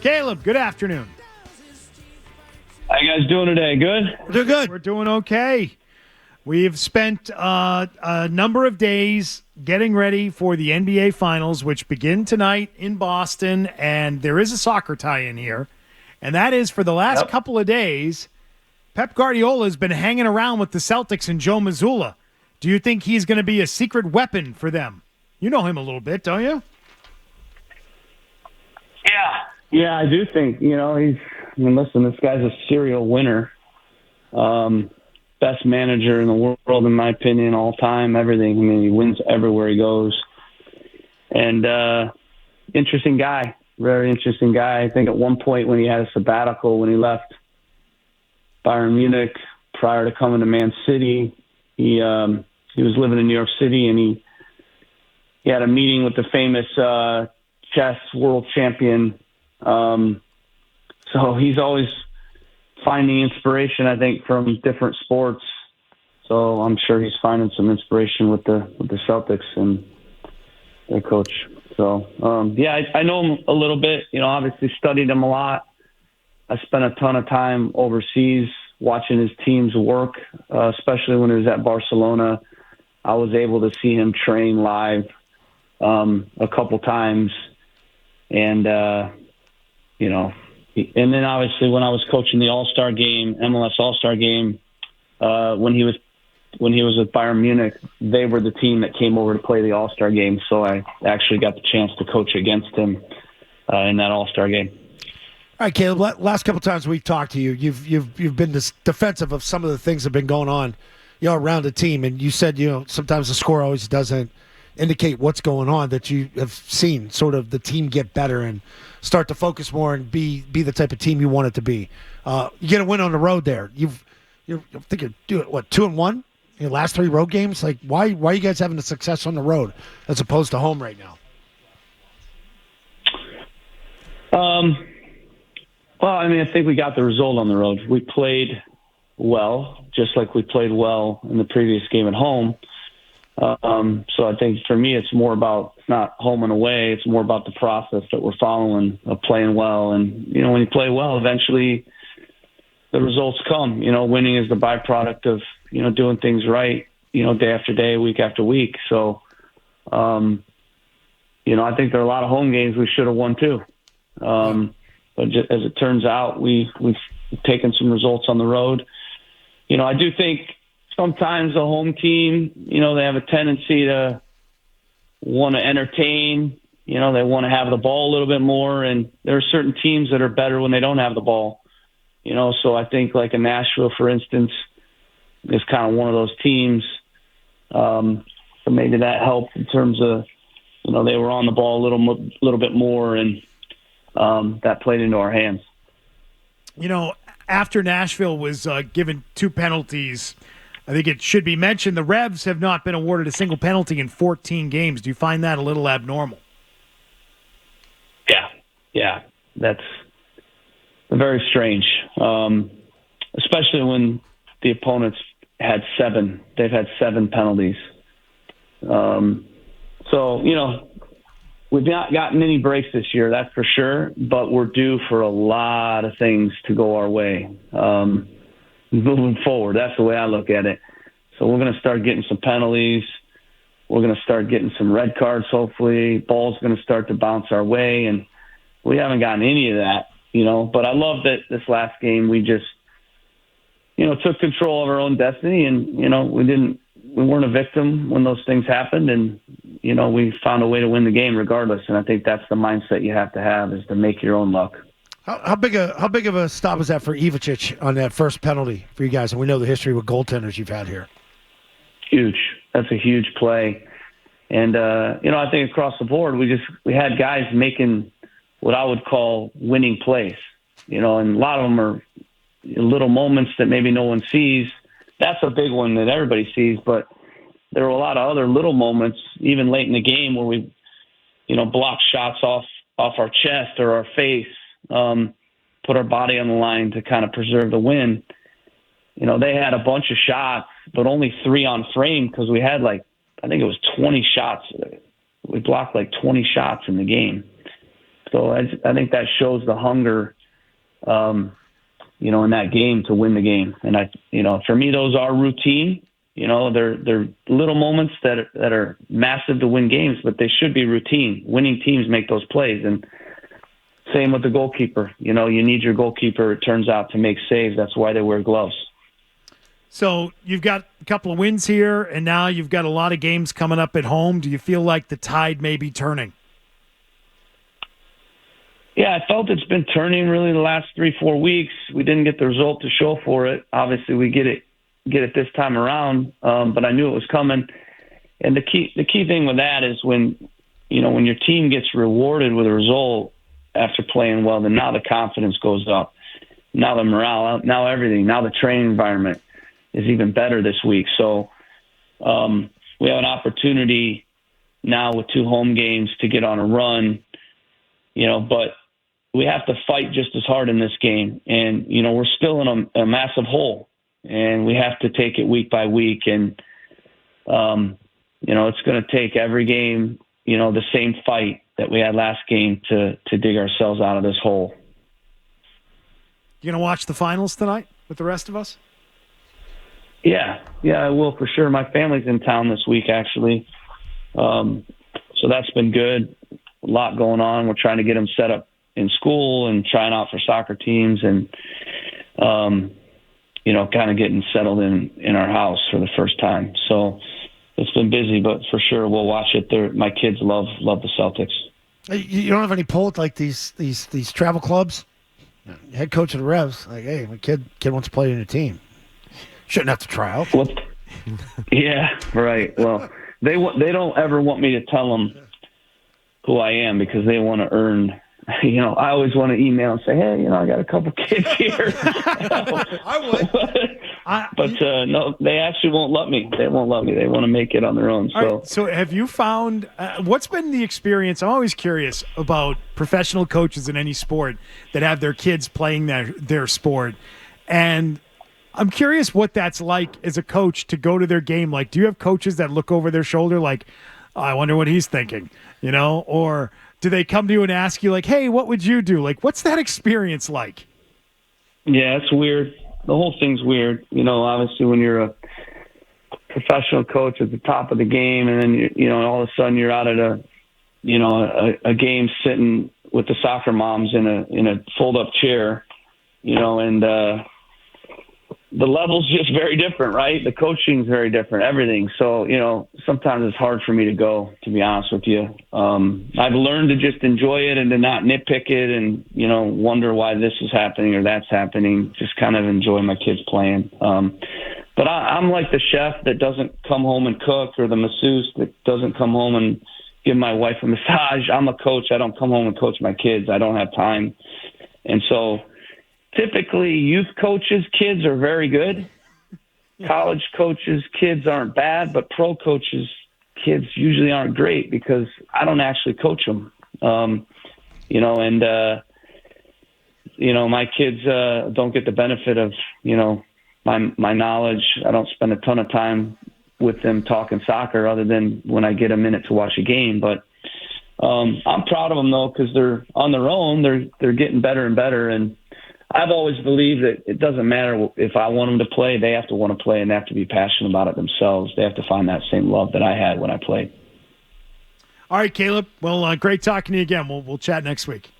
Caleb, good afternoon. How you guys doing today? Good? We're doing good. We're doing okay. We've spent a number of days getting ready for the NBA Finals, which begin tonight in Boston, and there is a soccer tie-in here, and that is for the last couple of days, Pep Guardiola has been hanging around with the Celtics and Joe Mazzulla. Do you think he's going to be a secret weapon for them? You know him a little bit, don't you? Yeah, I do think, listen, this guy's a serial winner. Best manager in the world, in my opinion, all time, everything. I mean, he wins everywhere he goes. And interesting guy, very interesting guy. I think at one point when he had a sabbatical, when he left Bayern Munich prior to coming to Man City, he was living in New York City, and he had a meeting with the famous chess world champion. So he's always finding inspiration, I think, from different sports. So I'm sure he's finding some inspiration with the Celtics and their coach. So, I know him a little bit, obviously studied him a lot. I spent a ton of time overseas watching his teams work, especially when he was at Barcelona. I was able to see him train live a couple times. And, and then obviously when I was coaching the All-Star game, MLS All-Star game, when he was with Bayern Munich, they were the team that came over to play the All-Star game. So I actually got the chance to coach against him in that All-Star game. All right, Caleb. Last couple times we've talked to you, you've been defensive of some of the things that have been going on, around the team, and you said sometimes the score always doesn't indicate what's going on, that you have seen sort of the team get better and start to focus more and be the type of team you want it to be. You get a win on the road there. I think you're doing 2-1 in your last 3 road games. Like why are you guys having the success on the road as opposed to home right now? Well, I think we got the result on the road. We played well, just like we played well in the previous game at home. So I think for me, it's more about not home and away. It's more about the process that we're following of playing well. And, when you play well, eventually the results come. Winning is the byproduct of, doing things right, day after day, week after week. So, I think there are a lot of home games we should have won too. But just, as it turns out, we've taken some results on the road. I do think sometimes a home team, they have a tendency to want to entertain. They want to have the ball a little bit more. And there are certain teams that are better when they don't have the ball. So I think like a Nashville, for instance, is kind of one of those teams. So maybe that helped in terms of, they were on the ball a little bit more, and that played into our hands. After Nashville was given 2 penalties, I think it should be mentioned the Revs have not been awarded a single penalty in 14 games. Do you find that a little abnormal? Yeah, that's very strange, especially when the opponents had 7. They've had 7 penalties. So, we've not gotten any breaks this year, that's for sure, but we're due for a lot of things to go our way. Moving forward, that's the way I look at it. So we're going to start getting some penalties. We're going to start getting some red cards, hopefully. Ball's going to start to bounce our way, and we haven't gotten any of that, But I love that this last game we just, took control of our own destiny, and, we weren't a victim when those things happened, and, we found a way to win the game regardless. And I think that's the mindset you have to have, is to make your own luck. How big of a stop was that for Ivicic on that first penalty for you guys? And we know the history with goaltenders you've had here. Huge. That's a huge play. And, I think across the board, we had guys making what I would call winning plays, and a lot of them are little moments that maybe no one sees. That's a big one that everybody sees, but there were a lot of other little moments, even late in the game, where we, blocked shots off our chest or our face, put our body on the line to kind of preserve the win. They had a bunch of shots, but only 3 on frame because we had I think it was 20 shots. We blocked 20 shots in the game. So I think that shows the hunger, in that game to win the game. And for me, those are routine. They're little moments that are massive to win games, but they should be routine. Winning teams make those plays, and same with the goalkeeper. You need your goalkeeper, it turns out, to make saves. That's why they wear gloves. So you've got a couple of wins here, and now you've got a lot of games coming up at home. Do you feel like the tide may be turning? Yeah, I felt it's been turning really the last 3-4 weeks. We didn't get the result to show for it. Obviously, we get it this time around, but I knew it was coming. And the key thing with that is when your team gets rewarded with a result after playing well, then now the confidence goes up. Now the morale, now everything, now the training environment is even better this week. So we have an opportunity now with 2 home games to get on a run, but we have to fight just as hard in this game. And, we're still in a massive hole, and we have to take it week by week. And, it's going to take every game, the same fight that we had last game to dig ourselves out of this hole. You going to watch the finals tonight with the rest of us? Yeah, I will for sure. My family's in town this week, actually. So that's been good. A lot going on. We're trying to get them set up in school and trying out for soccer teams and, kind of getting settled in our house for the first time. So it's been busy, but for sure we'll watch it. My kids love the Celtics. You don't have any pull at like these travel clubs? Head coach of the Revs, like, hey, my kid wants to play in your team. Shouldn't have to try out. Well, yeah, right. Well, they don't ever want me to tell them who I am because they want to earn. I always want to email and say, hey, I got a couple kids here. I would. But no, they actually won't let me. They won't let me. They want to make it on their own. So have you found what's been the experience? I'm always curious about professional coaches in any sport that have their kids playing their sport. And I'm curious what that's like as a coach to go to their game. Like, do you have coaches that look over their shoulder like, oh, I wonder what he's thinking, or do they come to you and ask you like, hey, what would you do? Like, what's that experience like? Yeah, it's weird. The whole thing's weird. Obviously when you're a professional coach at the top of the game and then, all of a sudden you're out at a game sitting with the soccer moms in a fold up chair, and, the level's just very different, right? The coaching's very different, everything. So, sometimes it's hard for me to go, to be honest with you. I've learned to just enjoy it and to not nitpick it and, wonder why this is happening or that's happening. Just kind of enjoy my kids playing. But I'm like the chef that doesn't come home and cook or the masseuse that doesn't come home and give my wife a massage. I'm a coach. I don't come home and coach my kids. I don't have time. And so typically, youth coaches' kids are very good. College coaches' kids aren't bad, but pro coaches' kids usually aren't great because I don't actually coach them. My kids don't get the benefit of, my knowledge. I don't spend a ton of time with them talking soccer other than when I get a minute to watch a game. But I'm proud of them, though, because they're on their own. They're getting better and better, and I've always believed that it doesn't matter if I want them to play. They have to want to play, and they have to be passionate about it themselves. They have to find that same love that I had when I played. All right, Caleb. Well, great talking to you again. We'll chat next week.